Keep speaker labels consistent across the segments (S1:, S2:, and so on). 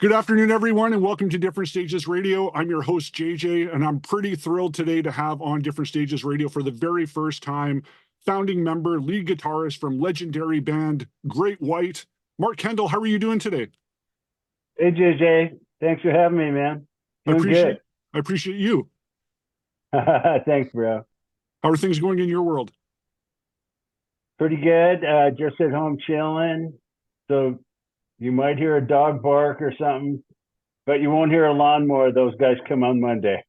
S1: Good afternoon, everyone, and welcome to Different Stages Radio. I'm your host, JJ, and I'm pretty thrilled today to have on Different Stages Radio for the very first time, founding member, lead guitarist from legendary band Great White, Mark Kendall. How are you doing today?
S2: Hey, JJ. Thanks for having me, man.
S1: I
S2: Doing
S1: appreciate
S2: good.
S1: I appreciate you.
S2: Thanks, bro.
S1: How are things going in your world?
S2: Pretty good. Just at home chilling. So you might hear a dog bark or something, but you won't hear a lawnmower. Those guys come on Monday.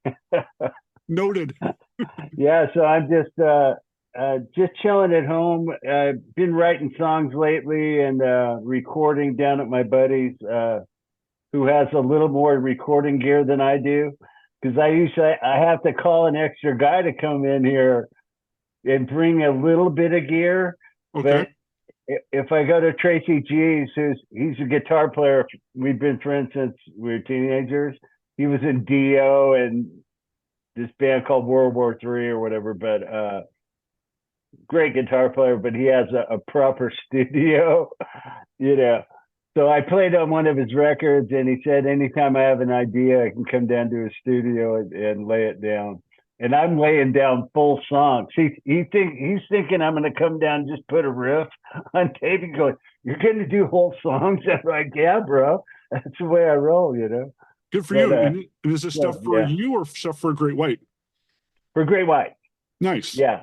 S1: Noted.
S2: Yeah, so I'm just chilling at home. I've been writing songs lately and recording down at my buddy's, who has a little more recording gear than I do. Because I have to call an extra guy to come in here and bring a little bit of gear.
S1: Okay.
S2: But if I go to Tracy G, he's a guitar player. We've been friends since we were teenagers. He was in Dio and this band called World War III or whatever, but great guitar player, but he has a proper studio, you know. So I played on one of his records and he said, anytime I have an idea, I can come down to his studio and lay it down. And I'm laying down full songs. He's thinking I'm going to come down and just put a riff on tape and go, you're going to do whole songs? I'm like, yeah, bro. That's the way I roll, you know.
S1: Good for you. And is this stuff for you or stuff for Great White?
S2: For Great White.
S1: Nice.
S2: Yeah.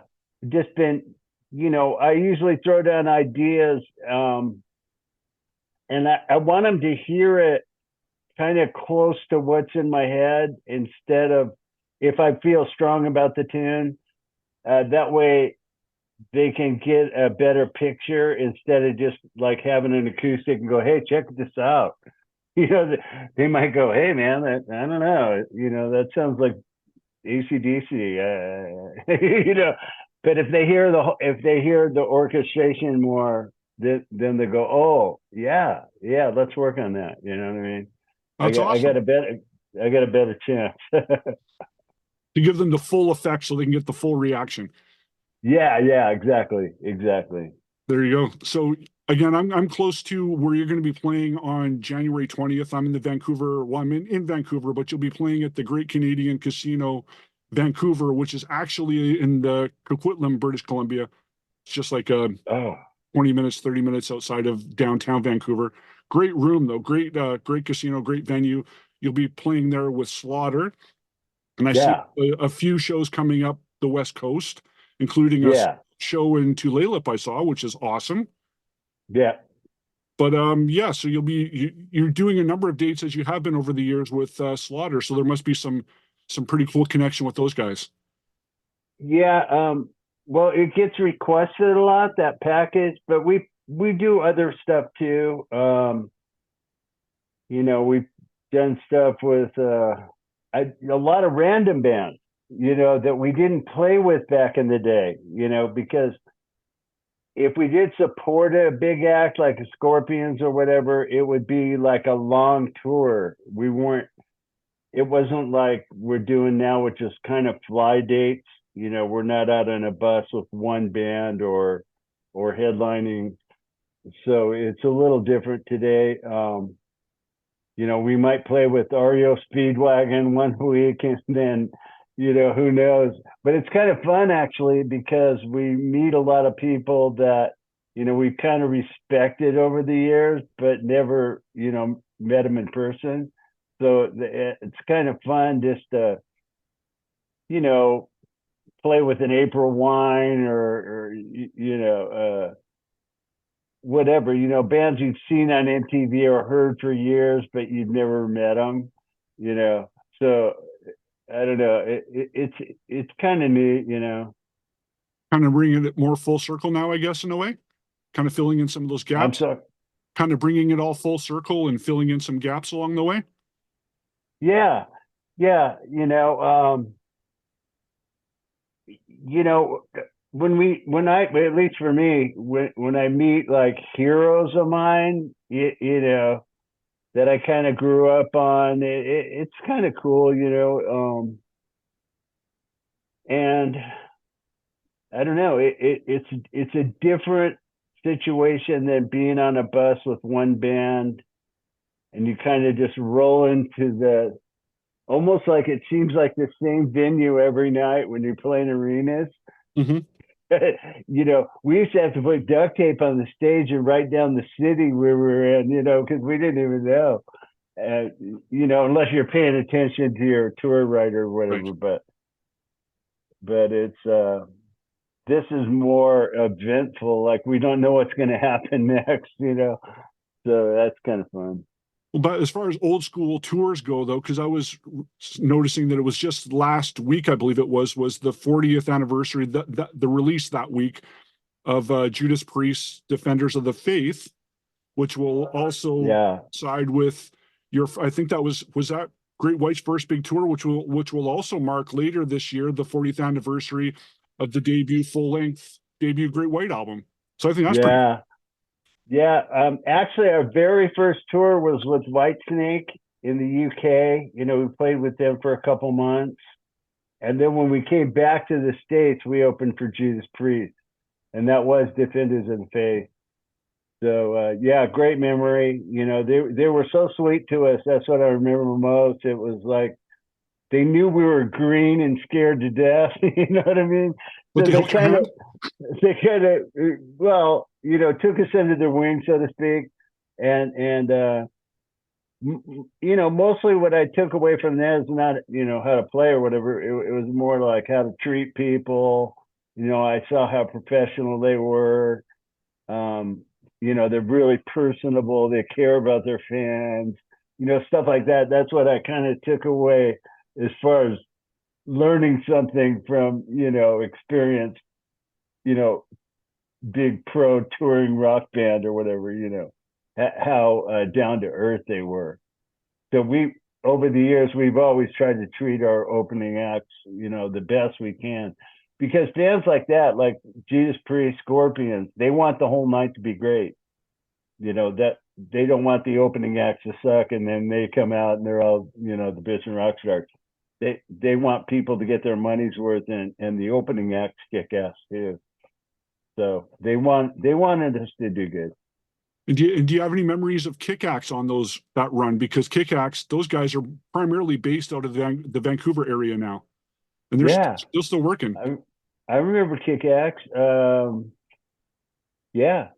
S2: Just been, I usually throw down ideas and I want them to hear it kind of close to what's in my head instead of if I feel strong about the tune. That way they can get a better picture instead of just like having an acoustic and go, hey, check this out. They might go, hey, man, I don't know. That sounds like AC/DC. But if they hear the orchestration more, then they go, oh yeah, let's work on that. You know what I mean?
S1: That's awesome.
S2: I got a better chance.
S1: To give them the full effect so they can get the full reaction.
S2: Yeah, exactly.
S1: There you go. So again, I'm close to where you're going to be playing on January 20th. I'm in the Vancouver, well, I'm in Vancouver, but you'll be playing at the Great Canadian Casino, Vancouver, which is actually in the Coquitlam, British Columbia. It's just like 20 minutes, 30 minutes outside of downtown Vancouver. Great room though, great casino, great venue. You'll be playing there with Slaughter. And I see a few shows coming up the West Coast, including a show in Tulalip I saw, which is awesome.
S2: Yeah.
S1: But so you're doing a number of dates as you have been over the years with Slaughter. So there must be some pretty cool connection with those guys.
S2: Yeah. Well, it gets requested a lot, that package, but we do other stuff too. We've done stuff with a lot of random bands, that we didn't play with back in the day, because if we did support a big act like a Scorpions or whatever, it would be like a long tour. It wasn't like we're doing now, which is kind of fly dates. We're not out on a bus with one band or headlining. So it's a little different today. We might play with REO Speedwagon one week and then, who knows. But it's kind of fun, actually, because we meet a lot of people that, we've kind of respected over the years, but never, met them in person. So it's kind of fun just to, play with an April Wine or whatever, bands you've seen on MTV or heard for years, but you've never met them, so I don't know. It's kind of neat,
S1: Kind of bringing it more full circle now, I guess, in a way, kind of filling in some of those gaps.
S2: I'm sorry.
S1: Kind of bringing it all full circle and filling in some gaps along the way.
S2: Yeah. When I, at least for me, when I meet like heroes of mine, that I kind of grew up on, it's kind of cool, and I don't know, it's a different situation than being on a bus with one band and you kind of just roll into almost like it seems like the same venue every night when you're playing arenas.
S1: Mhm.
S2: We used to have to put duct tape on the stage and write down the city we were in, because we didn't even know, unless you're paying attention to your tour writer or whatever.
S1: Right.
S2: But it's this is more eventful. Like we don't know what's going to happen next, So that's kind of fun.
S1: Well, but as far as old school tours go, though, because I was noticing that it was just last week, I believe it was the 40th anniversary, the release that week of Judas Priest, Defenders of the Faith, which will also
S2: Yeah.
S1: side with I think that was that Great White's first big tour, which will also mark later this year the 40th anniversary of the debut Great White album. So I think that's pretty.
S2: Yeah. Yeah. Actually, our very first tour was with Whitesnake in the UK. We played with them for a couple months. And then when we came back to the States, we opened for Judas Priest. And that was Defenders of the Faith. So, yeah, great memory. They were so sweet to us. That's what I remember most. It was like they knew we were green and scared to death. You know what I mean?
S1: But
S2: So
S1: they kind of,
S2: took us under their wing, so to speak. And mostly what I took away from that is not, how to play or whatever. It was more like how to treat people. I saw how professional they were. They're really personable. They care about their fans, stuff like that. That's what I kind of took away as far as learning something from, experienced, big pro touring rock band or whatever, how down to earth they were. So over the years, we've always tried to treat our opening acts, the best we can. Because bands like that, like Judas Priest, Scorpions, they want the whole night to be great. That they don't want the opening acts to suck and then they come out and they're all, the bitch and rock stars. They want people to get their money's worth and the opening acts kick ass too. So they wanted us to do good.
S1: And do you have any memories of Kick Axe on that run? Because Kick Axe, those guys are primarily based out of the Vancouver area now, and they're still working.
S2: I remember Kick Axe. Yeah.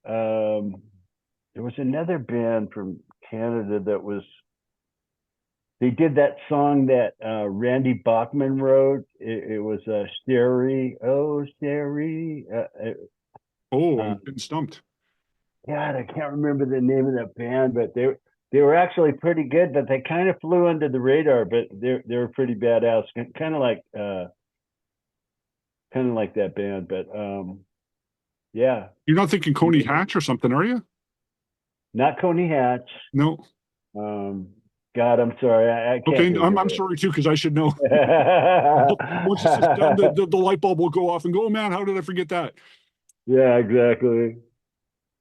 S2: There was another band from Canada they did that song that Randy Bachman wrote. It was Sherry. Oh, Sherry.
S1: I'm getting stumped.
S2: God, I can't remember the name of that band, but they were actually pretty good, but they kind of flew under the radar, but they were pretty badass, kind of like that band. But yeah.
S1: You're not thinking Coney Hatch or something, are you?
S2: Not Coney Hatch.
S1: No.
S2: God, I'm sorry. I can't.
S1: Okay, I'm sorry too, because I should know. Once this is done, the light bulb will go off and go, oh man, how did I forget that?
S2: Yeah, exactly.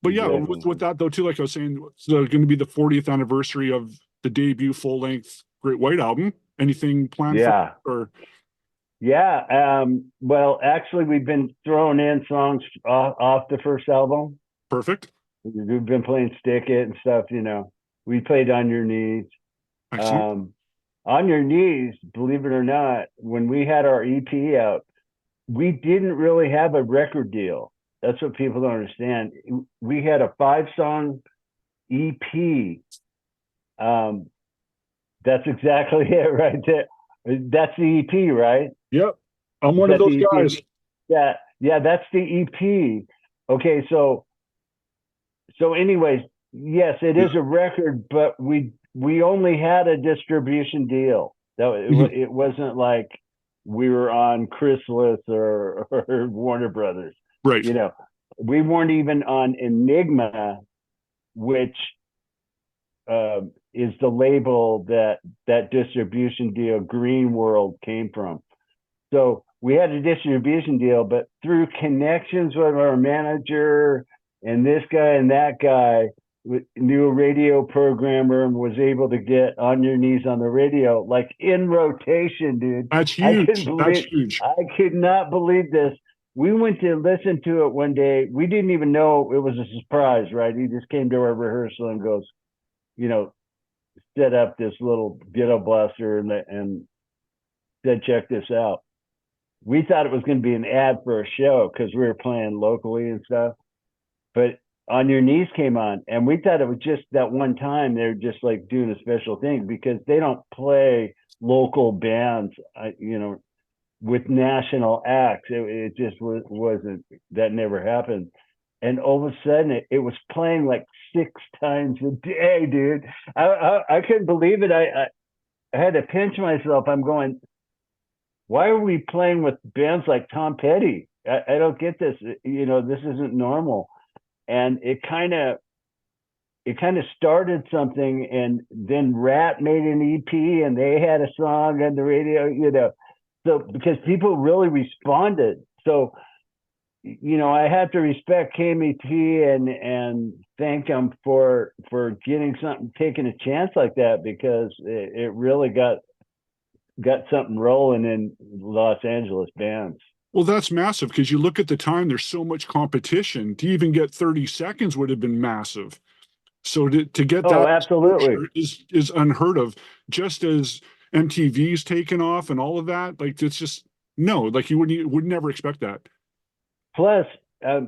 S1: But yeah, with that though too, like I was saying, it's going to be the 40th anniversary of the debut full-length Great White album. Anything planned?
S2: Yeah. Well, actually, we've been throwing in songs off the first album.
S1: Perfect.
S2: We've been playing Stick It and stuff. We played On Your Knees.
S1: Excellent.
S2: On Your Knees, believe it or not, when we had our EP out, we didn't really have a record deal. That's what people don't understand. We had a 5-song EP. That's exactly it right there. That's the EP, right?
S1: Yep. I'm one of those guys.
S2: Yeah, that's the EP. Okay, so anyways, yes, it is a record, but we only had a distribution deal. It wasn't like we were on Chrysalis or Warner Brothers.
S1: Right.
S2: We weren't even on Enigma, which is the label that distribution deal Green World came from. So we had a distribution deal, but through connections with our manager and this guy and that guy, knew a radio programmer and was able to get On Your Knees on the radio, like in rotation, dude.
S1: That's huge. That's huge.
S2: I could not believe this. We went to listen to it one day. We didn't even know it was a surprise, right? He just came to our rehearsal and goes, set up this little ghetto blaster and said, check this out. We thought it was going to be an ad for a show because we were playing locally and stuff. But On Your Knees came on, and we thought it was just that one time they're just like doing a special thing because they don't play local bands, with national acts. It just wasn't, that never happened. And all of a sudden it was playing like 6 times a day, dude. I couldn't believe it. I had to pinch myself. I'm going, why are we playing with bands like Tom Petty? I don't get this. This isn't normal. And it kind of started something, and then Rat made an EP and they had a song on the radio, so because people really responded. So, I have to respect KMET and thank them for getting taking a chance like that, because it really got something rolling in Los Angeles bands.
S1: Well, that's massive, because you look at the time, there's so much competition. To even get 30 seconds would have been massive. So to get that
S2: absolutely
S1: is unheard of. Just as MTV's taken off and all of that, like, it's just, no, like, you would never expect that.
S2: Plus, as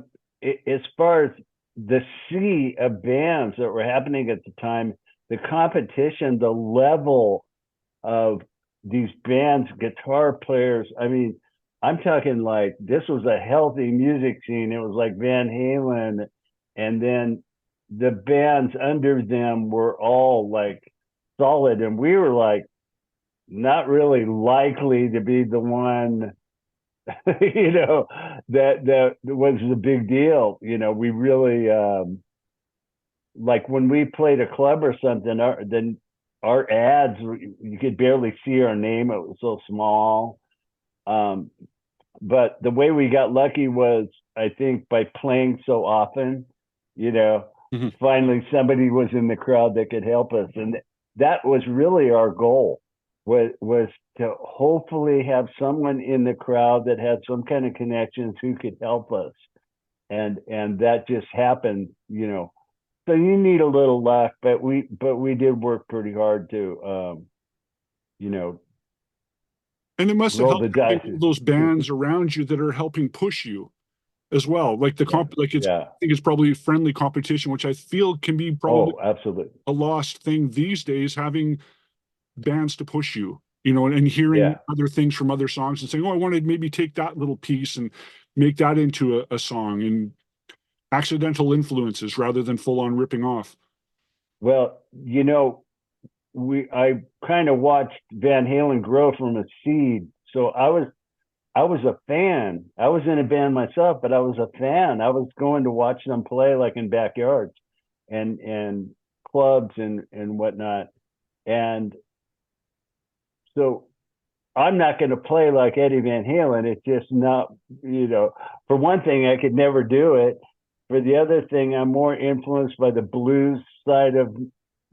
S2: far as the sea of bands that were happening at the time, the competition, the level of these bands, guitar players, I mean, I'm talking like this was a healthy music scene. It was like Van Halen, and then the bands under them were all like solid, and we were like not really likely to be the one that was the big deal. We really like when we played a club or something, our ads, you could barely see our name. It was so small. But the way we got lucky was, I think, by playing so often, finally somebody was in the crowd that could help us. And that was really our goal, was to hopefully have someone in the crowd that had some kind of connections who could help us. And that just happened, So you need a little luck, but we did work pretty hard to,
S1: And it must have helped having those bands around you that are helping push you as well. Like I think it's probably friendly competition, which I feel can be probably
S2: absolutely
S1: a lost thing these days, having bands to push you, and hearing other things from other songs and saying, oh, I want to maybe take that little piece and make that into a song, and accidental influences rather than full on ripping off.
S2: Well, I kind of watched Van Halen grow from a seed. So I was a fan. I was in a band myself, but I was a fan. I was going to watch them play, like in backyards and clubs and whatnot. And so I'm not going to play like Eddie Van Halen. It's just not, for one thing, I could never do it. For the other thing, I'm more influenced by the blues side of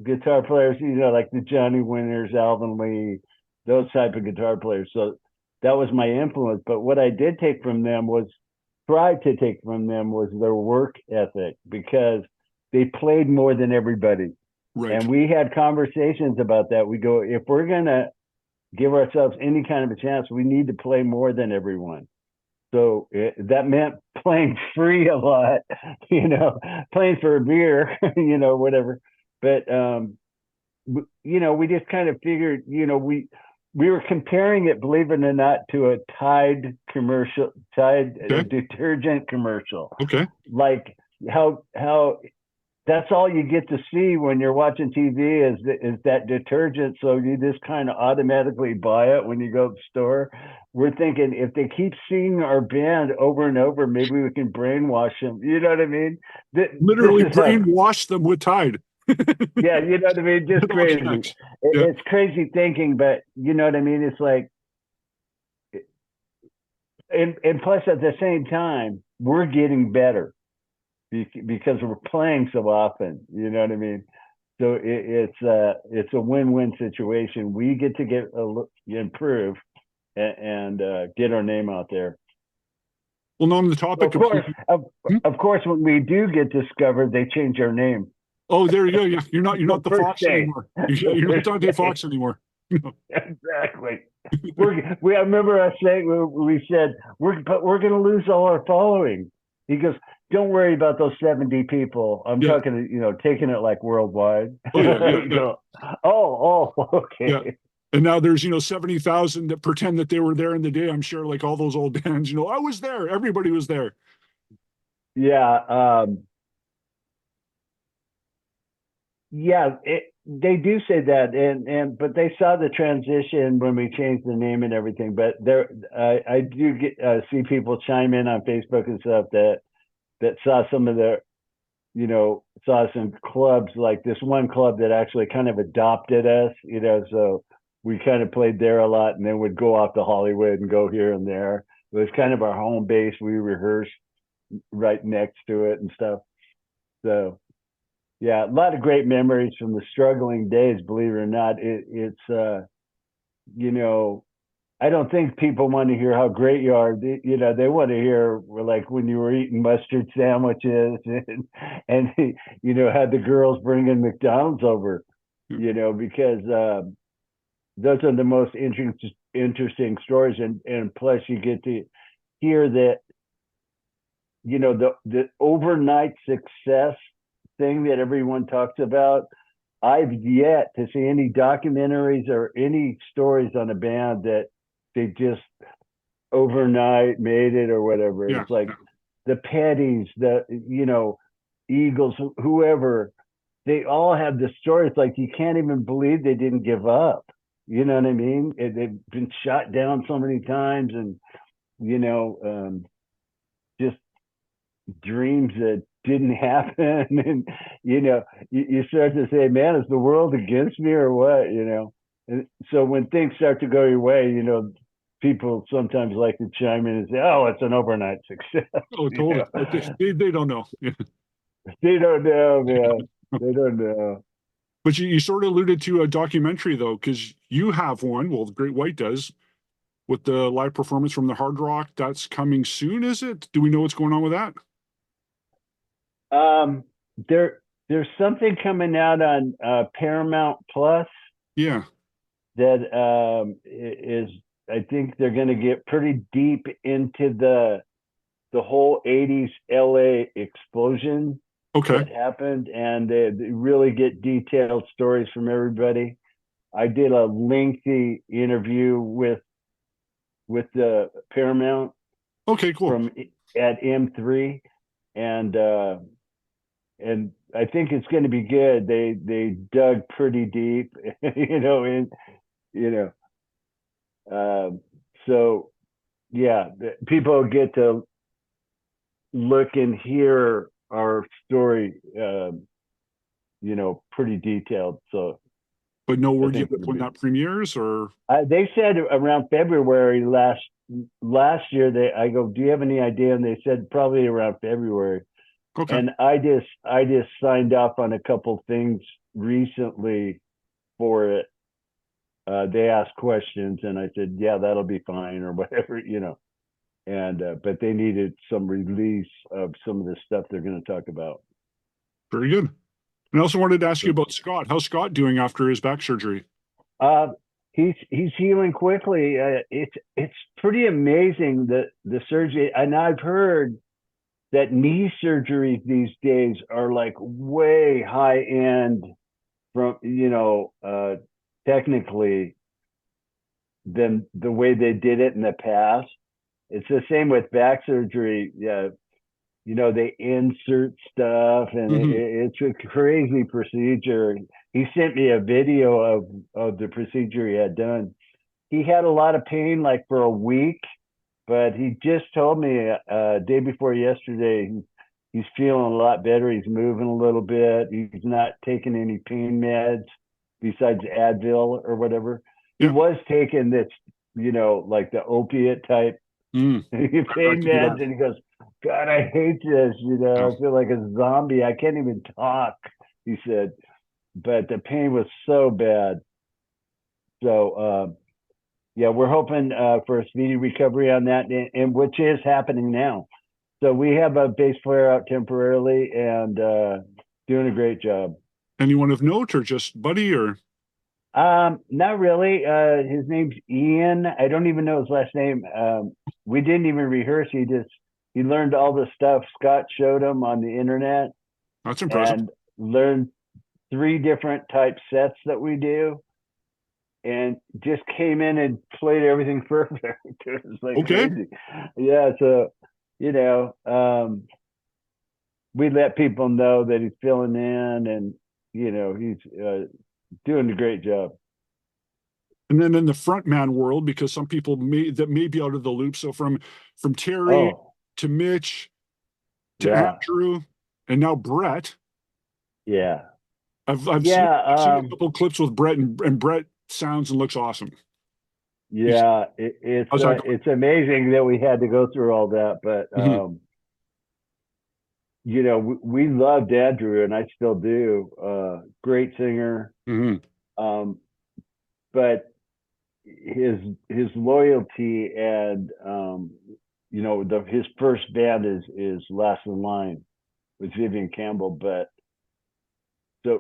S2: guitar players, like the Johnny Winters, Alvin Lee, those type of guitar players. So that was my influence. But what I did take from them was their work ethic, because they played more than everybody.
S1: Right.
S2: And we had conversations about that. We go, if we're going to give ourselves any kind of a chance, we need to play more than everyone. So that meant playing free a lot, playing for a beer, whatever. But, we just kind of figured, we were comparing it, believe it or not, to a Tide commercial, detergent commercial.
S1: Okay.
S2: Like how that's all you get to see when you're watching TV is that detergent. So you just kind of automatically buy it when you go to the store. We're thinking, if they keep seeing our band over and over, maybe we can brainwash them. You know what I mean?
S1: Literally brainwash them with Tide.
S2: Yeah, you know what I mean? Just crazy. It's crazy thinking, but you know what I mean? It's like, and plus at the same time, we're getting better because we're playing so often. You know what I mean? So it's a win-win situation. We get to improve and get our name out there.
S1: Well, on the topic
S2: of course, when we do get discovered, they change our name.
S1: Oh, there you go. Yeah, you're not the
S2: First
S1: Fox
S2: day.
S1: anymore. You're not
S2: First
S1: Dante
S2: day.
S1: Fox anymore.
S2: Exactly. I remember us saying, we said, but we're going to lose all our following. He goes, don't worry about those 70 people. I'm
S1: Yeah.
S2: talking, taking it like worldwide.
S1: Oh yeah. Yeah.
S2: We
S1: Yeah.
S2: go, oh,
S1: Yeah.
S2: okay.
S1: And now there's 70,000 that pretend that they were there in the day. I'm sure, like all those old bands. I was there. Everybody was there.
S2: Yeah. Yeah, they do say that, but they saw the transition when we changed the name and everything. But I do see people chime in on Facebook and stuff that saw some of the, saw some clubs, like this one club that actually kind of adopted us, so we kind of played there a lot, and then would go off to Hollywood and go here and there. It was kind of our home base. We rehearsed right next to it and stuff. So yeah, a lot of great memories from the struggling days. Believe it or not, it's you know, I don't think people want to hear how great you are. They want to hear like when you were eating mustard sandwiches and had the girls bringing McDonald's over. Because those are the most interesting stories, and plus you get to hear that the overnight success thing that everyone talks about. I've yet to see any documentaries or any stories on a band that they just overnight made it or whatever.
S1: Yeah.
S2: It's like the Petties, the Eagles, whoever, they all have the stories. Like you can't even believe they didn't give up. You know what I mean? They've been shot down so many times, and just dreams that didn't happen. And you start to say, man, is the world against me or what? And so when things start to go your way, people sometimes like to chime in and say, oh, it's an overnight success.
S1: Oh, totally. But they don't know. Yeah.
S2: They don't know, man. They don't know.
S1: But you sort of alluded to a documentary though, because you have one. Well, the Great White does, with the live performance from the Hard Rock. That's coming soon, is it? Do we know what's going on with that?
S2: Um, there's something coming out on Paramount Plus
S1: Yeah.
S2: that is, I think they're going to get pretty deep into the whole 80s LA explosion
S1: Okay.
S2: that happened, and they really get detailed stories from everybody. I did a lengthy interview with the Paramount
S1: Okay, cool.
S2: from at M3, and I think it's going to be good. They dug pretty deep, and you know, so yeah, people get to look and hear our story, pretty detailed. So
S1: But no
S2: I
S1: word yet
S2: think it'll
S1: when
S2: be.
S1: that premieres, or
S2: They said around February last year. I go, do you have any idea? And they said probably around February.
S1: okay.
S2: And I just signed up on a couple things recently for it. They asked questions, and I said, yeah, that'll be fine or whatever. And but they needed some release of some of the stuff they're going to talk about.
S1: Very good. And I also wanted to ask you about Scott. How's Scott doing after his back surgery?
S2: Uh, he's healing quickly. It's pretty amazing that the surgery, and I've heard that knee surgeries these days are like way high end from technically than the way they did it in the past. It's the same with back surgery. Yeah, they insert stuff, and
S1: Hmm.
S2: it's a crazy procedure. He sent me a video of the procedure he had done. He had a lot of pain like for a week, but he just told me day before yesterday he's feeling a lot better. He's moving a little bit. He's not taking any pain meds besides Advil or whatever. He
S1: Yeah.
S2: was taking this, like the opiate type
S1: Mm. I
S2: pain
S1: can do
S2: meds,
S1: that.
S2: and he goes, God, I hate this.
S1: Yeah.
S2: I feel like a zombie. I can't even talk, he said. But the pain was so bad. So, yeah, we're hoping for a speedy recovery on that, and which is happening now. So we have a bass player out temporarily, and doing a great job.
S1: Anyone of note or just Buddy or?
S2: Not really. His name's Ian. I don't even know his last name. We didn't even rehearse. He learned all the stuff Scott showed him on the internet
S1: That's impressive.
S2: and learned 3 different type sets that we do, and just came in and played everything perfect. It was like
S1: Okay.
S2: crazy. Yeah. So, you know, we let people know that he's filling in, and he's doing a great job.
S1: And then in the frontman world, because some people may be out of the loop. So from Terry to Mitch to
S2: Yeah.
S1: Andrew and now Brett.
S2: Yeah.
S1: I've seen a couple clips with Brett, and Brett sounds and looks awesome.
S2: Yeah,
S1: How's that going?
S2: it's amazing that we had to go through all that, but
S1: Mhm.
S2: we loved Andrew, and I still do. Great singer,
S1: Mhm.
S2: but his loyalty and his first band is Last in Line with Vivian Campbell, but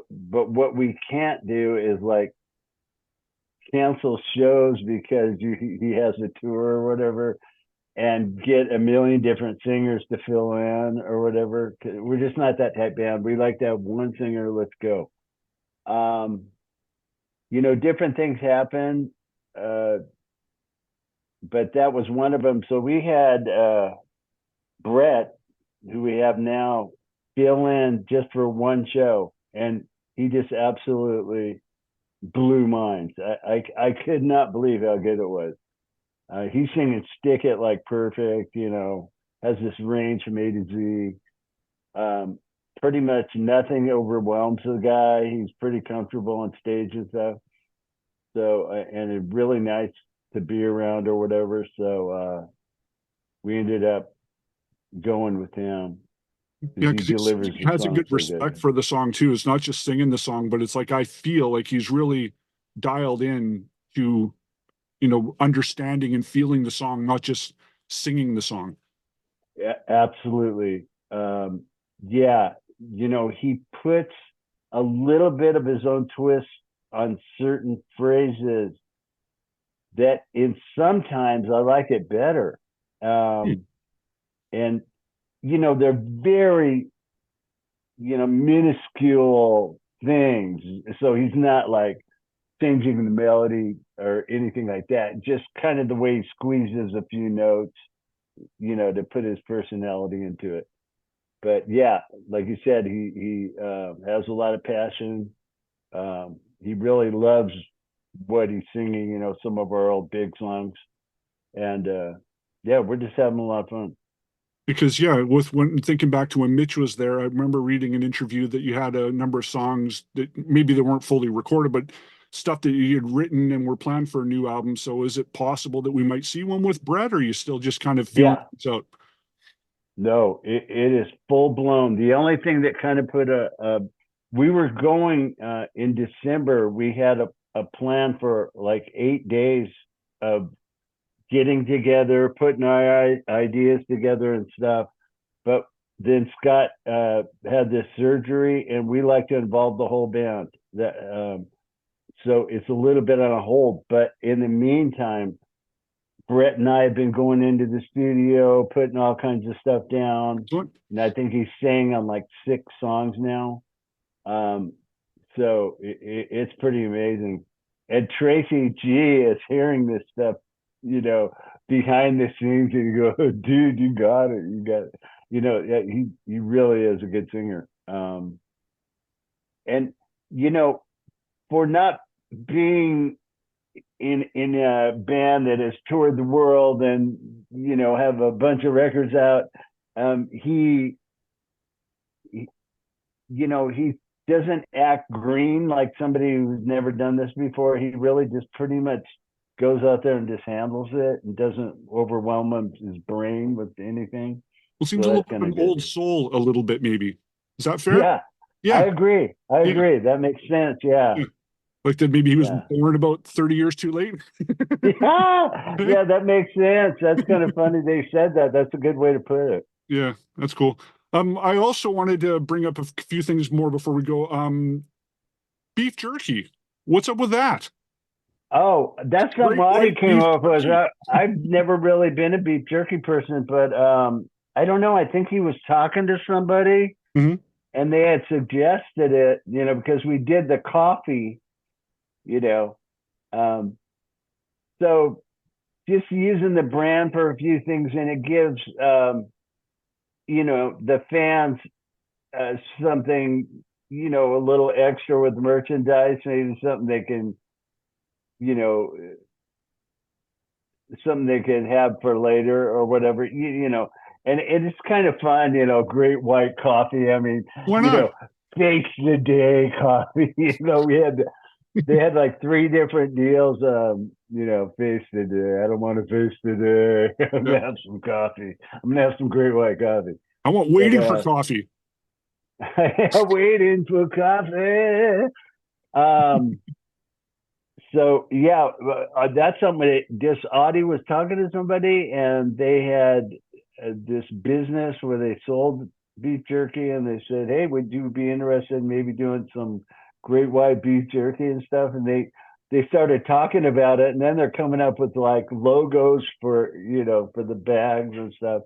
S2: what we can't do is like cancel shows because he has a tour or whatever, and get a million different singers to fill in or whatever. We're just not that type band. We like to have one singer. Let's go. Different things happen, but that was one of them. So we had Brett, who we have now, fill in just for one show, and he just absolutely blew minds. I could not believe how good it was. He's singing "Stick It" like perfect. Has this range from A to Z. Pretty much nothing overwhelms the guy. He's pretty comfortable on stage and stuff. So, and it's really nice to be around or whatever. So we ended up going with him
S1: Yeah,
S2: because he
S1: because
S2: delivers
S1: he
S2: the
S1: has a
S2: song
S1: good
S2: so
S1: respect
S2: good.
S1: for the song too. It's not just singing the song, but it's like I feel like he's really dialed in to, understanding and feeling the song, not just singing the song.
S2: Yeah, absolutely. Yeah, he puts a little bit of his own twist on certain phrases that in sometimes I like it better.
S1: Hmm.
S2: And they're very, minuscule things. So he's not like changing the melody or anything like that. Just kind of the way he squeezes a few notes, to put his personality into it. But yeah, like you said, he has a lot of passion. He really loves what he's singing. Some of our old big songs, and yeah, we're just having a lot of fun.
S1: Because yeah, when thinking back to when Mitch was there, I remember reading an interview that you had a number of songs that maybe they weren't fully recorded, but stuff that you had written and were planned for a new album. So is it possible that we might see one with Brett, or are you still just kind of feeling
S2: Yeah,
S1: things out?
S2: no, it is full blown. The only thing that kind of put we were going in December. We had a plan for like 8 days of getting together, putting our ideas together and stuff. But then Scott had this surgery, and we like to involve the whole band. So it's a little bit on a hold. But in the meantime, Brett and I have been going into the studio, putting all kinds of stuff down, and I think he's sang on like 6 songs now. Um, so it's pretty amazing. And Tracy G is hearing this stuff, behind the scenes, and you go, oh, "Dude, you got it, you got it." Yeah, he really is a good singer. And for not being in a band that has toured the world and have a bunch of records out, he he doesn't act green like somebody who's never done this before. He really just pretty much goes out there and just handles it and doesn't overwhelm his brain with anything.
S1: Well, seems
S2: So
S1: a little
S2: that's
S1: bit
S2: kind
S1: of
S2: of
S1: an old
S2: good.
S1: soul, a little bit maybe. Is that fair?
S2: Yeah, I
S1: Yeah,
S2: agree. I
S1: yeah,
S2: agree. That makes sense. Yeah.
S1: yeah. Like that maybe he was
S2: Yeah.
S1: born about 30 years too late.
S2: Yeah. Yeah, that makes sense. That's kind of funny they said that. That's a good way to put it.
S1: Yeah, that's cool. I also wanted to bring up a few things more before we go. Beef jerky. What's up with that?
S2: Oh, that's something
S1: Great
S2: Audie
S1: white
S2: came
S1: beef
S2: up with.
S1: jerky.
S2: I've never really been a beef jerky person, but I don't know. I think he was talking to somebody
S1: Mhm.
S2: and they had suggested it, because we did the coffee, you know. Um, so just using the brand for a few things, and it gives, the fans something, a little extra with merchandise, maybe something they can, you know, something they can have for later or whatever, and it's kind of fun, great white coffee. I mean,
S1: Why
S2: you
S1: not?
S2: know, face the day coffee. They had like three different deals. Face the day. I don't want to face the day. I'm
S1: Yeah.
S2: gonna have some coffee. I'm gonna have some great white coffee.
S1: I want
S2: But
S1: waiting for coffee.
S2: waiting for coffee. Um, so yeah, that's somebody. This Audie was talking to somebody, and they had this business where they sold beef jerky, and they said, "Hey, would you be interested in maybe doing some great white beef jerky and stuff?" And they started talking about it, and then they're coming up with like logos for for the bags and stuff.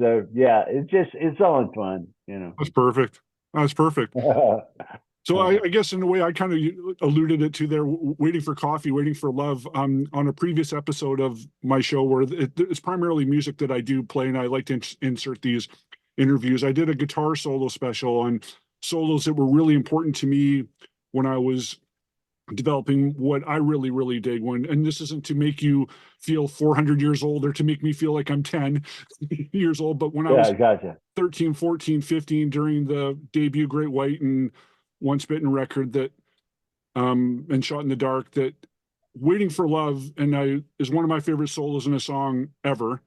S2: So yeah, it's all in fun.
S1: That's perfect. That's perfect. So I guess in a way I kind of alluded it to there, waiting for coffee, waiting for love. On a previous episode of my show where it's primarily music that I do play, and I like to insert these interviews. I did a guitar solo special on solos that were really important to me when I was developing what I really, really dig. And this isn't to make you feel 400 years old or to make me feel like I'm 10 years old, but when I
S2: Yeah,
S1: was
S2: gotcha.
S1: 13, 14, 15 during the debut Great White and Once Bitten record that and Shot in the Dark, that Waiting for Love and I is one of my favorite solos in a song ever.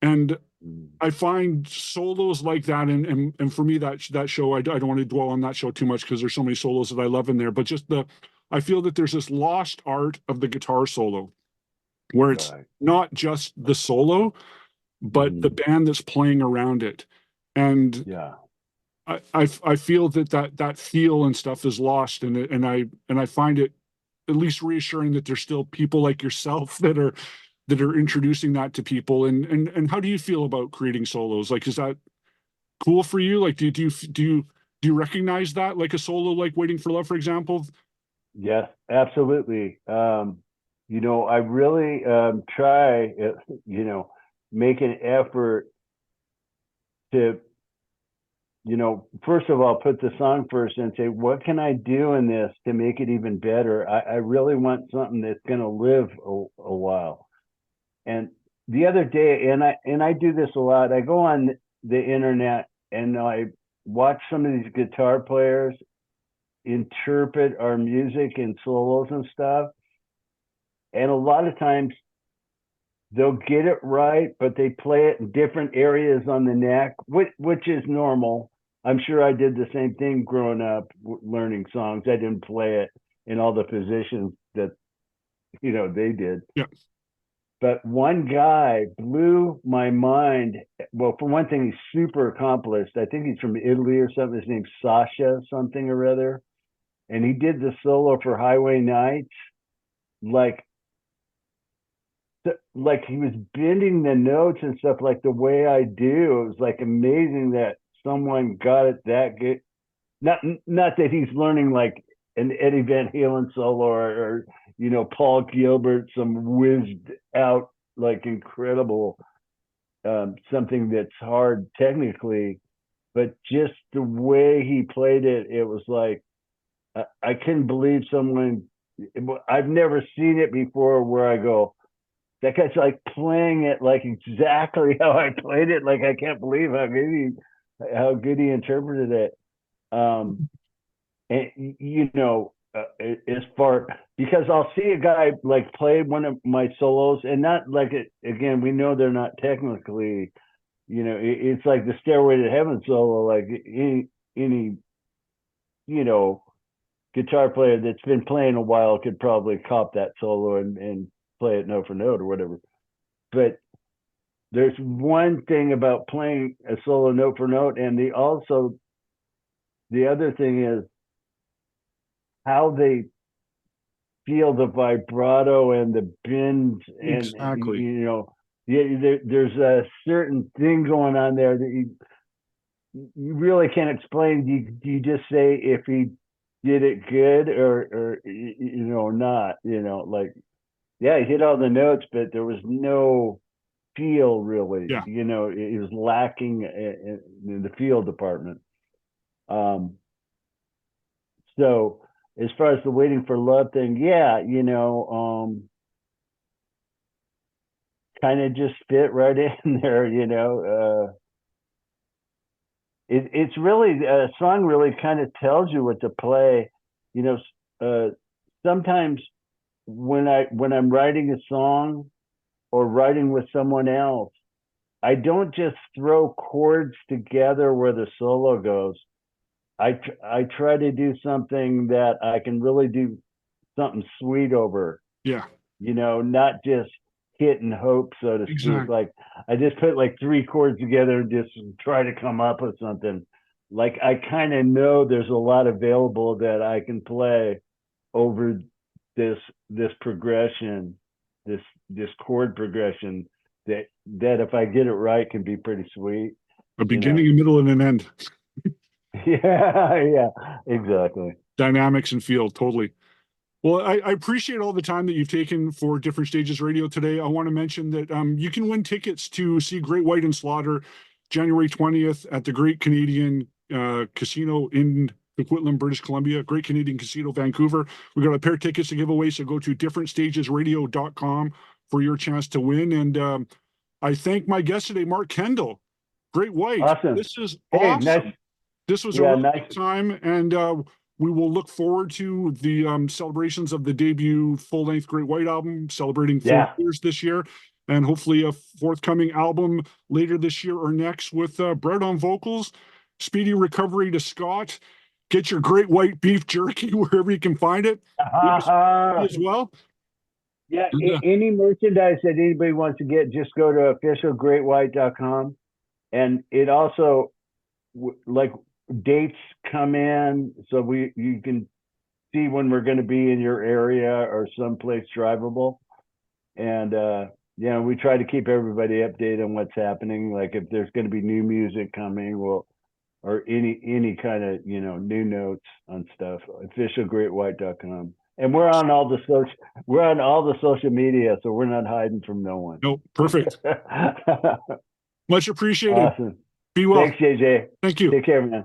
S1: And
S2: Mm.
S1: I find solos like that, and for me that show, I don't want to dwell on that show too much because there's so many solos that I love in there. But just I feel that there's this lost art of the guitar solo where it's
S2: Right.
S1: not just the solo, but the
S2: Mhm.
S1: band that's playing around it. And
S2: Yeah.
S1: I feel that feel and stuff is lost, and I find it at least reassuring that there's still people like yourself that are introducing that to people. And how do you feel about creating solos? Like, is that cool for you? Like, do you recognize that, like a solo like Waiting for Love, for example?
S2: Yes, absolutely. I really try, make an effort to, first of all, put the song first and say, what can I do in this to make it even better? I really want something that's going to live a while. And the other day, and I do this a lot. I go on the internet and I watch some of these guitar players interpret our music in solos and stuff. And a lot of times they'll get it right, but they play it in different areas on the neck, which is normal. I'm sure I did the same thing growing up, learning songs. I didn't play it in all the positions that they did.
S1: Yeah.
S2: But one guy blew my mind. Well, for one thing, he's super accomplished. I think he's from Italy or something. His name's Sasha something or other, and he did the solo for Highway Nights like he was bending the notes and stuff like the way I do. It was like amazing that someone got it that good. Not that he's learning like an Eddie Van Halen solo or Paul Gilbert, some whizzed out like incredible something that's hard technically, but just the way he played it, it was like I couldn't believe someone. I've never seen it before where I go, that guy's like playing it like exactly how I played it. Like I can't believe how good he interpreted it. And as far, because I'll see a guy like play one of my solos and not like it again. We know they're not technically, it's like the Stairway to Heaven solo. Like any you know guitar player that's been playing a while could probably cop that solo and play it note for note or whatever. But there's one thing about playing a solo note for note, and the other thing is how they feel the vibrato and the bends, and
S1: Exactly.
S2: you know, there's a certain thing going on there that you really can't explain. You just say if he did it good or you know not, you know, like yeah, he hit all the notes, but there was no feel really.
S1: Yeah.
S2: You know, it was lacking in the feel department. So as far as the waiting for love thing, yeah, you know, kind of just fit right in there, you know. It's really a song really kind of tells you what to play, you know. Sometimes when I'm writing a song or writing with someone else, I don't just throw chords together where the solo goes. I try to do something that I can really do something sweet over,
S1: Yeah.
S2: you know, not just hit and hope, so to speak.
S1: Exactly.
S2: Like I just put like three chords together and just try to come up with something. Like I kind of know there's a lot available that I can play over this progression, this chord progression that if I get it right can be pretty sweet,
S1: A
S2: you know.
S1: beginning, a middle, and an end.
S2: Yeah, exactly.
S1: Dynamics and feel, totally. Well, I appreciate all the time that you've taken for Different Stages Radio today. I want to mention that you can win tickets to see Great White and Slaughter January 20th at the Great Canadian Casino in Coquitlam, British Columbia, Great Canadian Casino, Vancouver. We got a pair of tickets to give away, so go to differentstagesradio.com for your chance to win. And I thank my guest today, Mark Kendall. Great White.
S2: Awesome.
S1: This is
S2: Hey, nice.
S1: awesome. This was a
S2: Yeah,
S1: really
S2: nice.
S1: good time, and we will look forward to the celebrations of the debut full-length Great White album, celebrating 4
S2: Yeah.
S1: years this year, and hopefully a forthcoming album later this year or next with Brett on vocals. Speedy recovery to Scott. Get your Great White Beef Jerky wherever you can find it. Give us as well.
S2: Yeah,
S1: And,
S2: any merchandise that anybody wants to get, just go to officialgreatwhite.com. And it also, like, dates come in, so you can see when we're going to be in your area or someplace drivable. And you know, we try to keep everybody updated on what's happening. Like if there's going to be new music coming, or any kind of, you know, new notes on stuff. Officialgreatwhite.com. And we're on all the social media, so we're not hiding from no one.
S1: no, perfect. Much appreciated.
S2: Awesome.
S1: Be well.
S2: Thanks, JJ.
S1: Thank you.
S2: Take care, man.